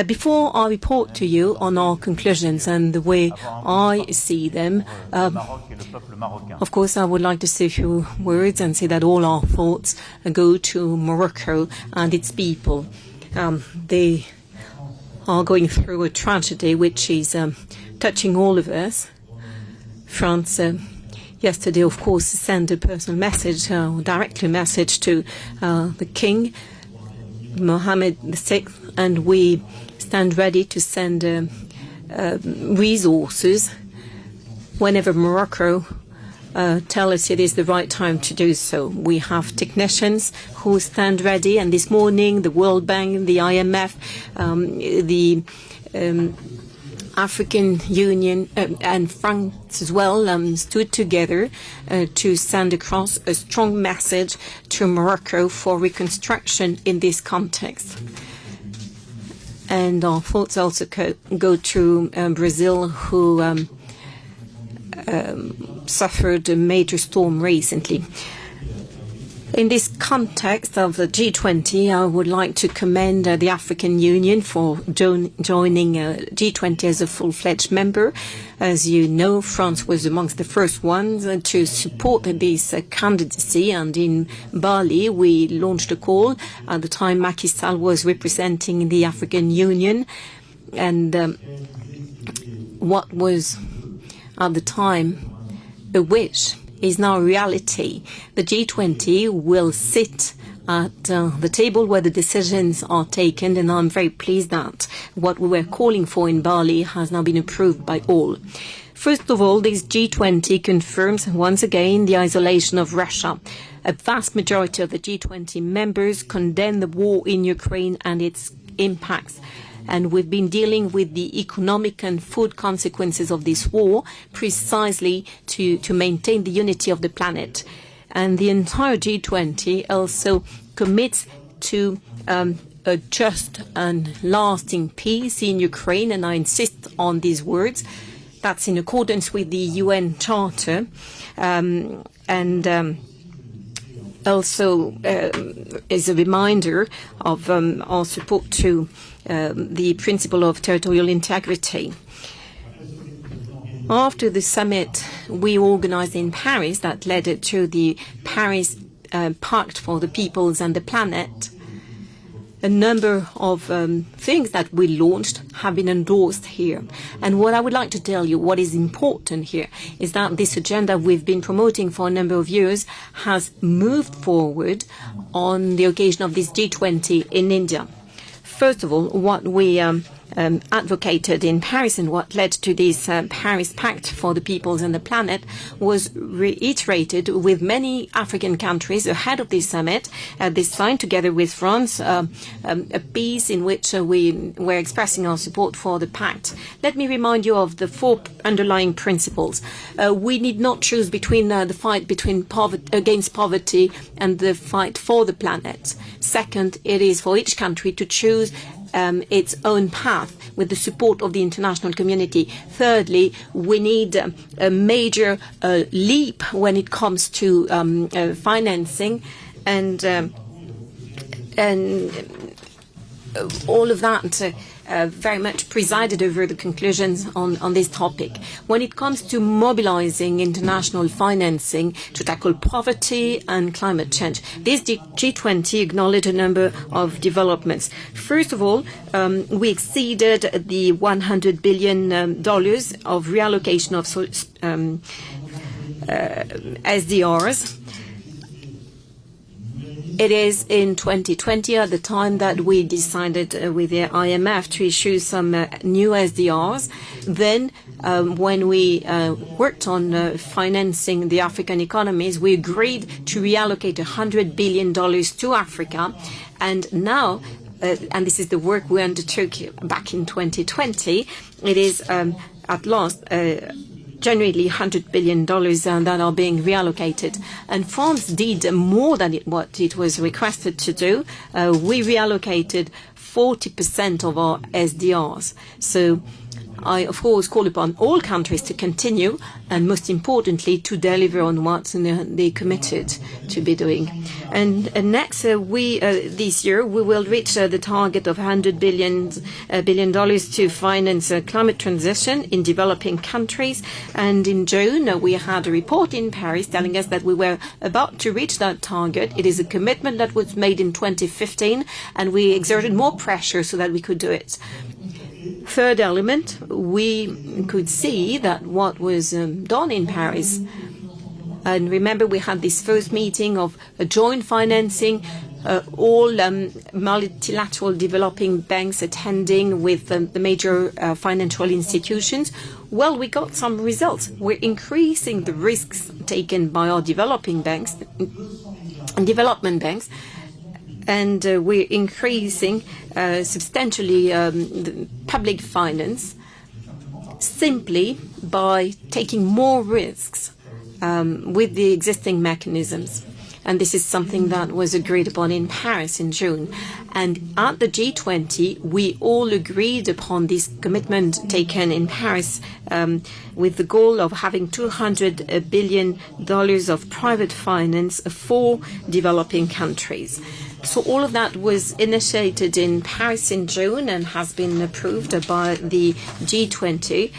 Before I report to you on our conclusions and the way I see them, of course I would like to say a few words and say that all our thoughts go to Morocco and its people. They are going through a tragedy which is touching all of us. France yesterday, of course, sent a personal message, directly a message to the King, Mohammed VI, and we stand ready to send resources whenever Morocco tell us it is the right time to do so. We have technicians who stand ready, and this morning the World Bank, the IMF, the African Union and France as well stood together to send across a strong message to Morocco for reconstruction in this context. And our thoughts also go to Brazil, who suffered a major storm recently. In this context of the G20, I would like to commend the African Union for joining G20 as a full-fledged member. As you know, France was amongst the first ones to support this candidacy, and in Bali we launched a call. At the time, Macky Sall was representing the African Union, and what was at the time a wish is now a reality. The G20 will sit at the table where the decisions are taken, and I'm very pleased that what we were calling for in Bali has now been approved by all. First of all, this G20 confirms once again the isolation of Russia. A vast majority of the G20 members condemn the war in Ukraine and its impacts. And we've been dealing with the economic and food consequences of this war precisely to maintain the unity of the planet. And the entire G20 also commits to a just and lasting peace in Ukraine, and I insist on these words. That's in accordance with the UN Charter, also is a reminder of our support to the principle of territorial integrity. After the summit we organized in Paris that led to the Paris Pact for the Peoples and the Planet, a number of things that we launched have been endorsed here. And what I would like to tell you, what is important here, is that this agenda we've been promoting for a number of years has moved forward on the occasion of this G20 in India. First of all, what we advocated in Paris and what led to this Paris Pact for the Peoples and the Planet was reiterated with many African countries ahead of this summit. They signed together with France a piece in which we were expressing our support for the pact. Let me remind you of the four underlying principles. We need not choose between the fight against poverty and the fight for the planet. Second, it is for each country to choose its own path with the support of the international community. Thirdly, we need a major leap when it comes to financing, and all of that very much presided over the conclusions on this topic. When it comes to mobilizing international financing to tackle poverty and climate change, this G20 acknowledged a number of developments. First of all, we exceeded the $100 billion of reallocation of SDRs. It is in 2020, at the time that we decided with the IMF to issue some new SDRs. Then, when we worked on financing the African economies, we agreed to reallocate $100 billion to Africa. And now, and this is the work we undertook back in 2020, it is at last generally $100 billion that are being reallocated. And France did more than what it was requested to do. We reallocated 40% of our SDRs. So I, of course, call upon all countries to continue and, most importantly, to deliver on what they committed to be doing. And next, this year, we will reach the target of $100 billion to finance climate transition in developing countries. And in June, we had a report in Paris telling us that we were about to reach that target. It is a commitment that was made in 2015, and we exerted more pressure so that we could do it. Third element, we could see that what was done in Paris, and remember we had this first meeting of joint financing, all multilateral developing banks attending with the major financial institutions. Well, we got some results. We're increasing the risks taken by our developing banks and development banks, and we're increasing substantially the public finance simply by taking more risks with the existing mechanisms. And this is something that was agreed upon in Paris in June. And at the G20, we all agreed upon this commitment taken in Paris with the goal of having $200 billion of private finance for developing countries. So all of that was initiated in Paris in June and has been approved by the G20.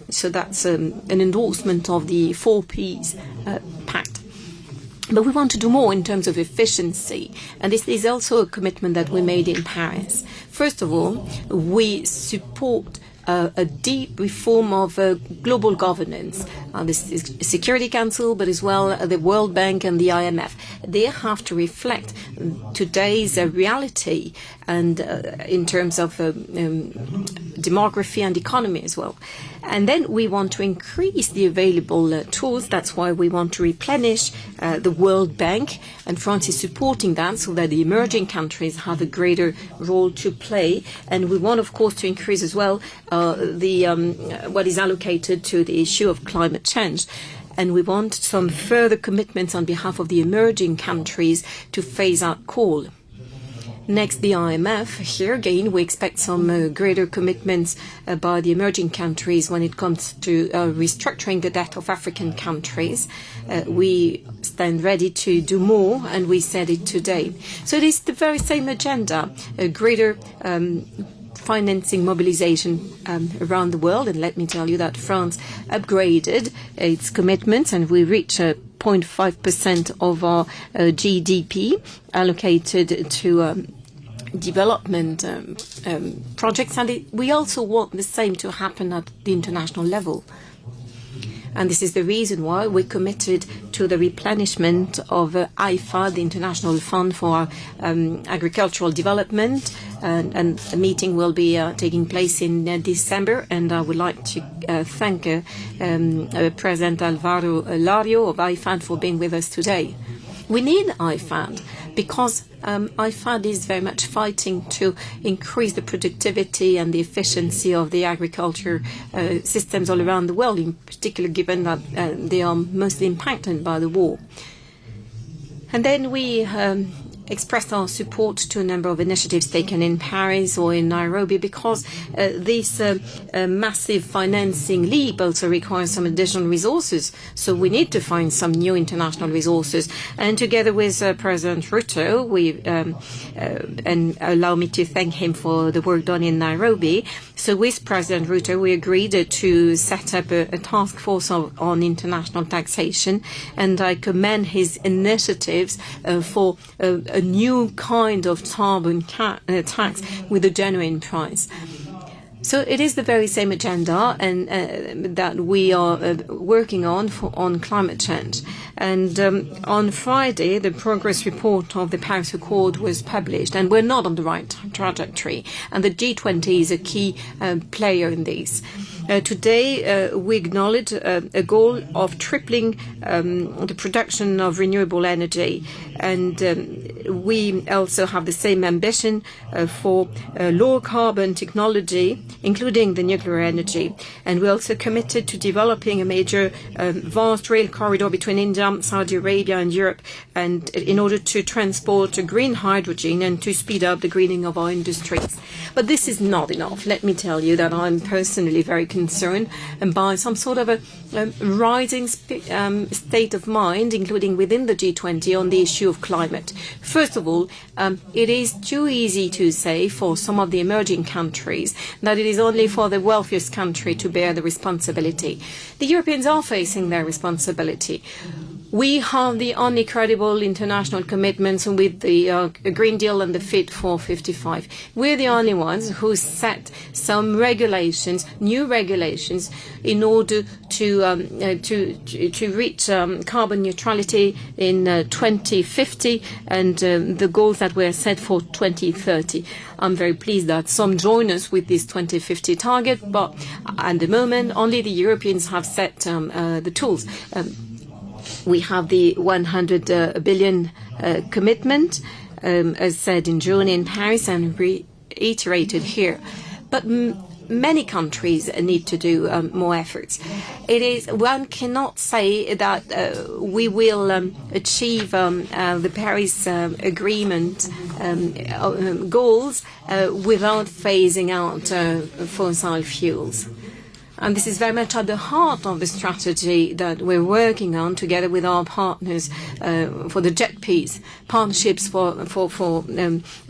So that's an endorsement of the 4Ps pact. But we want to do more in terms of efficiency. And this is also a commitment that we made in Paris. First of all, we support a deep reform of global governance. This is Security Council, but as well the World Bank and the IMF. They have to reflect today's reality and in terms of demography and economy as well. And then we want to increase the available tools. That's why we want to replenish the World Bank, and France is supporting that so that the emerging countries have a greater role to play. And we want, of course, to increase as well what is allocated to the issue of climate change. And we want some further commitments on behalf of the emerging countries to phase out coal. Next, the IMF. Here again, we expect some greater commitments by the emerging countries when it comes to restructuring the debt of African countries. We stand ready to do more, and we said it today. So it is the very same agenda, a greater financing mobilization around the world. And let me tell you that France upgraded its commitments, and we reached 0.5% of our GDP allocated to development projects. And we also want the same to happen at the international level. And this is the reason why we committed to the replenishment of IFA, the International Fund for Agricultural Development. And a meeting will be taking place in December. And I would like to thank President Alvaro Lario of IFAD for being with us today. We need IFAD because IFAD is very much fighting to increase the productivity and the efficiency of the agriculture systems all around the world, in particular given that they are mostly impacted by the war. And then we expressed our support to a number of initiatives taken in Paris or in Nairobi because this massive financing leap also requires some additional resources. So we need to find some new international resources. And together with President Rutte, and allow me to thank him for the work done in Nairobi. So with President Rutte, we agreed to set up a task force on international taxation. And I commend his initiatives for a new kind of carbon tax with a genuine price. So it is the very same agenda and that we are working on climate change. And on Friday, the progress report of the Paris Accord was published, and we're not on the right trajectory. And the G20 is a key player in this. Today, we acknowledge a goal of tripling the production of renewable energy, and we also have the same ambition for low carbon technology, including the nuclear energy. And we're also committed to developing a major vast rail corridor between India, Saudi Arabia and Europe, and in order to transport green hydrogen and to speed up the greening of our industries. But this is not enough. Let me tell you that I'm personally very concerned by some sort of a rising state of mind, including within the G20, on the issue of climate. First of all, it is too easy to say for some of the emerging countries that it is only for the wealthiest country to bear the responsibility. The Europeans are facing their responsibility. We have the only credible international commitments with the Green Deal and the Fit for 55. We're the only ones who set some regulations, new regulations, in order to reach carbon neutrality in 2050 and the goals that were set for 2030. I'm very pleased that some join us with this 2050 target, but at the moment, only the Europeans have set the tools. We have the 100 billion commitment, as said in June in Paris and reiterated here. But many countries need to do more efforts. One cannot say that we will achieve the Paris Agreement goals without phasing out fossil fuels. And this is very much at the heart of the strategy that we're working on together with our partners for the Jet Peace, partnerships for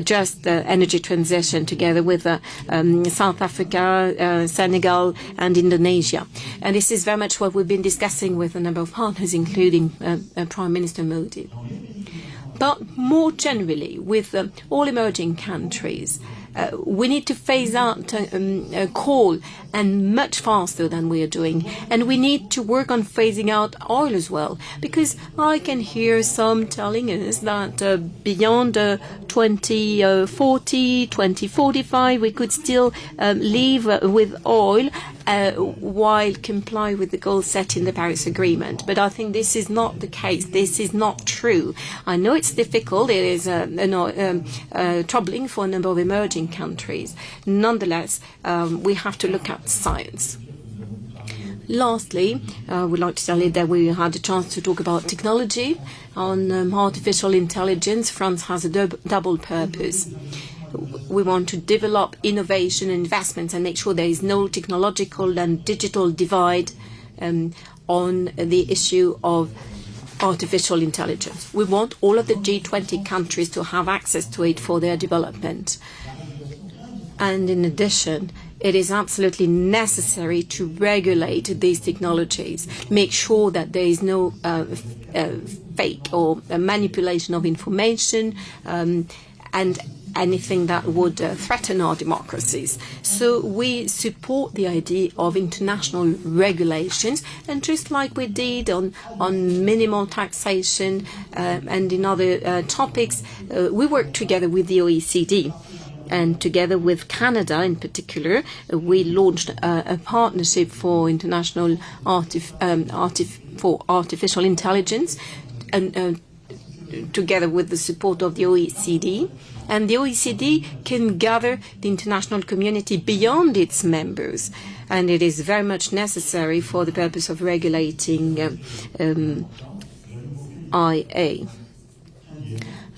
just energy transition together with South Africa, Senegal and Indonesia. And this is very much what we've been discussing with a number of partners, including Prime Minister Modi. But more generally, with all emerging countries, we need to phase out coal, and much faster than we are doing. And we need to work on phasing out oil as well, because I can hear some telling us that beyond 2040, 2045, we could still live with oil while comply with the goals set in the Paris Agreement. But I think this is not the case. This is not true. I know it's difficult. It is troubling for a number of emerging countries. Nonetheless, we have to look at science. Lastly, I would like to tell you that we had a chance to talk about technology. On artificial intelligence, France has a double purpose. We want to develop innovation and investments and make sure there is no technological and digital divide on the issue of artificial intelligence. We want all of the G20 countries to have access to it for their development. And in addition, it is absolutely necessary to regulate these technologies, make sure that there is no fake or manipulation of information and anything that would threaten our democracies. So we support the idea of international regulations, and just like we did on minimal taxation and in other topics, we work together with the OECD. And together with Canada in particular, we launched a partnership for international artificial intelligence, and together with the support of the OECD. And the OECD can gather the international community beyond its members. And it is very much necessary for the purpose of regulating IA.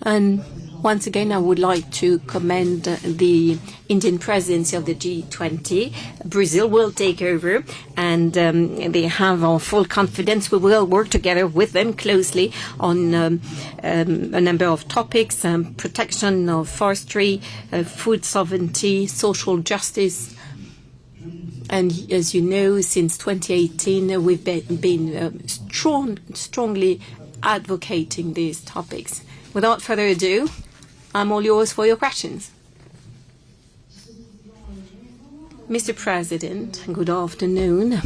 And once again, I would like to commend the Indian presidency of the G20. Brazil will take over, and they have our full confidence. We will work together with them closely on a number of topics: protection of forestry, food sovereignty, social justice. And as you know, since 2018, we've been strongly advocating these topics. Without further ado, I'm all yours for your questions. Mr. President, good afternoon.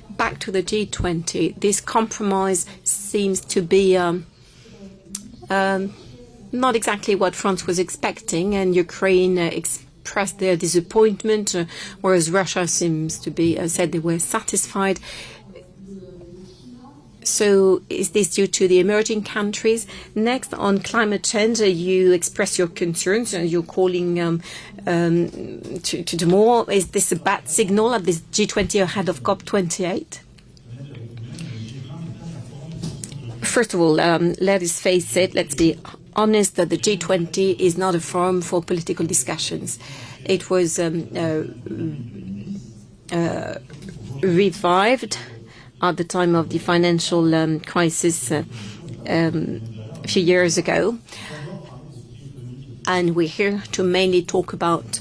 Back to the G20. This compromise seems to be not exactly what France was expecting, and Ukraine expressed their disappointment, whereas Russia seems to be said they were satisfied. So is this due to the emerging countries? Next, on climate change, you express your concerns. You're calling to do more. Is this a bad signal at this G20 ahead of COP28? First of all, let us face it, let's be honest, that the G20 is not a forum for political discussions. It was revived at the time of the financial crisis a few years ago. And we're here to mainly talk about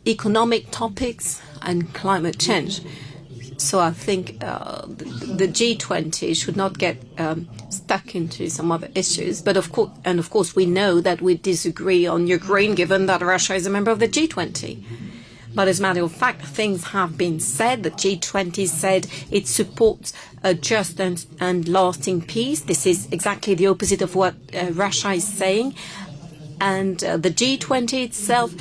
economic topics and climate change. So I think the G20 should not get stuck into some other issues. But of course, we know that we disagree on Ukraine, given that Russia is a member of the G20. But as a matter of fact, things have been said. The G20 said it supports a just and lasting peace. This is exactly the opposite of what Russia is saying. And the G20 itself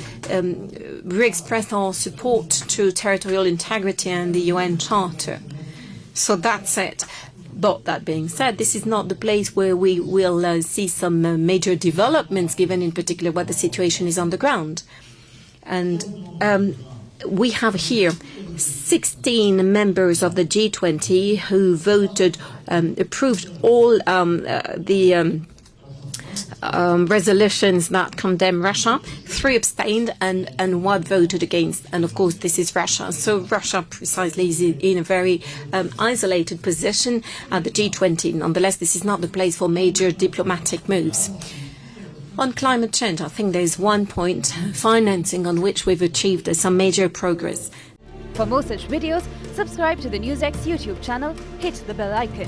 re-expressed our support to territorial integrity and the UN Charter. So that's it. But that being said, this is not the place where we will see some major developments, given in particular what the situation is on the ground. And we have here 16 members of the G20 who voted, approved all the resolutions that condemn Russia. 3 abstained and 1 voted against. And of course, this is Russia. So Russia precisely is in a very isolated position at the G20. Nonetheless, this is not the place for major diplomatic moves. On climate change, I think there's one point, financing, on which we've achieved some major progress. For more such videos, subscribe to the NewsX YouTube channel, hit the bell icon.